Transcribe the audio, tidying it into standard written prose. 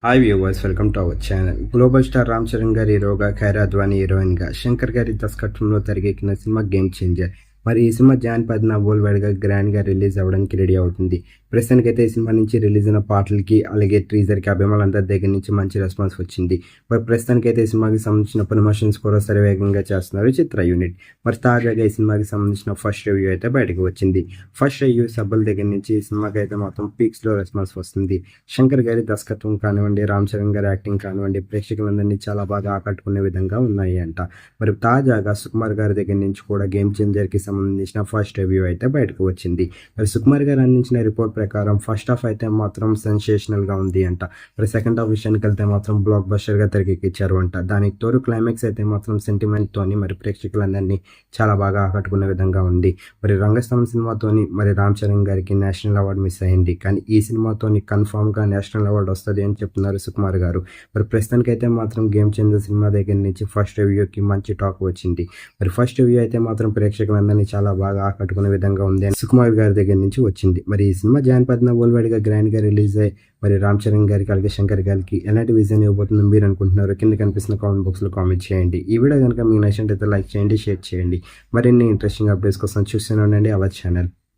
Hi viewers, welcome to our channel. Global star Ram Charan గారి హీరోగా, ఖైరా అద్వానీ హీరోయిన్గా, శంకర్ గారి దర్శకత్వంలో తెరకెక్కిన సినిమా గేమ్ చేంజర్. మరి ఈ సినిమా జాన్ 10న వరల్డ్ వైడ్గా గ్రాండ్గా రిలీజ్ అవ్వడానికి రెడీ అవుతుంది. ప్రస్తుతానికైతే ఈ సినిమా నుంచి రిలీజ్ అయిన పాటలకి అలాగే టీజర్కి అభిమానులందరి దగ్గర నుంచి మంచి రెస్పాన్స్ వచ్చింది. మరి ప్రస్తుతానికైతే ఈ సినిమాకి సంబంధించిన ప్రమోషన్స్ కూడా శరవేగంగా చేస్తున్నారు చిత్ర యూనిట్. మరి తాజాగా ఈ సినిమాకి సంబంధించిన ఫస్ట్ రివ్యూ అయితే బయటకు వచ్చింది. ఫస్ట్ రివ్యూ సభ్యుల దగ్గర నుంచి ఈ సినిమాకి అయితే మొత్తం పీక్స్లో రెస్పాన్స్ వస్తుంది. శంకర్ గారి దర్శకత్వం కానివ్వండి, రామ్ చరణ్ గారి యాక్టింగ్ కానివ్వండి, ప్రేక్షకులందరినీ చాలా బాగా ఆకట్టుకునే విధంగా ఉన్నాయి అంట. మరి తాజాగా సుకుమార్ గారి దగ్గర నుంచి కూడా గేమ్ చేంజర్కి సంబంధించిన ఫస్ట్ రివ్యూ అయితే బయటకు వచ్చింది. మరి సుకుమార్ గారు అందించిన రిపోర్ట్ ప్రకారం ఫస్ట్ హాఫ్ అయితే మాత్రం సెన్సేషనల్గా ఉంది అంట. మరి సెకండ్ హాఫ్ విషయానికి వెళ్తే మాత్రం బ్లాక్ బస్టర్గా తెరకెక్కించారు అంట. దానికి తోడు క్లైమాక్స్ అయితే మాత్రం సెంటిమెంట్తోని మరి ప్రేక్షకులందరినీ చాలా బాగా ఆకట్టుకునే విధంగా ఉంది. మరి రంగస్థలం సినిమాతోని మరి రామ్ చరణ్ గారికి నేషనల్ అవార్డు మిస్ అయింది, కానీ ఈ సినిమాతోని కన్ఫామ్గా నేషనల్ అవార్డు వస్తుంది అని చెప్తున్నారు సుకుమార్ గారు. మరి ప్రస్తుతానికైతే మాత్రం గేమ్ చేంజర్ సినిమా దగ్గర నుంచి ఫస్ట్ రివ్యూకి మంచి టాక్ వచ్చింది. మరి ఫస్ట్ రివ్యూ అయితే మాత్రం ప్రేక్షకులందరినీ చాలా బాగా ఆకట్టుకునే విధంగా ఉంది అని సుకుమార్ గారి దగ్గర నుంచి వచ్చింది. మరి ఈ సినిమా జాన్ 10న వరల్డ్ వైడ్గా గ్రాండ్గా రిలీజ్ అయ్యి మరి రామ్ చరణ్ గారికి అలాగే శంకర్ గారికి ఎలాంటి విజన్ ఇవ్వబోతుందో మీరు అనుకుంటున్నారు కింద కనిపిస్తున్న కామెంట్ బాక్స్లో కామెంట్ చేయండి. ఈ వీడియో కనుక మీకు నచ్చినట్లయితే లైక్ చేయండి, షేర్ చేయండి. మరిన్ని ఇంట్రెస్టింగ్ అప్డేట్స్ కోసం చూస్తూనే ఉండండి అవర్ ఛానల్.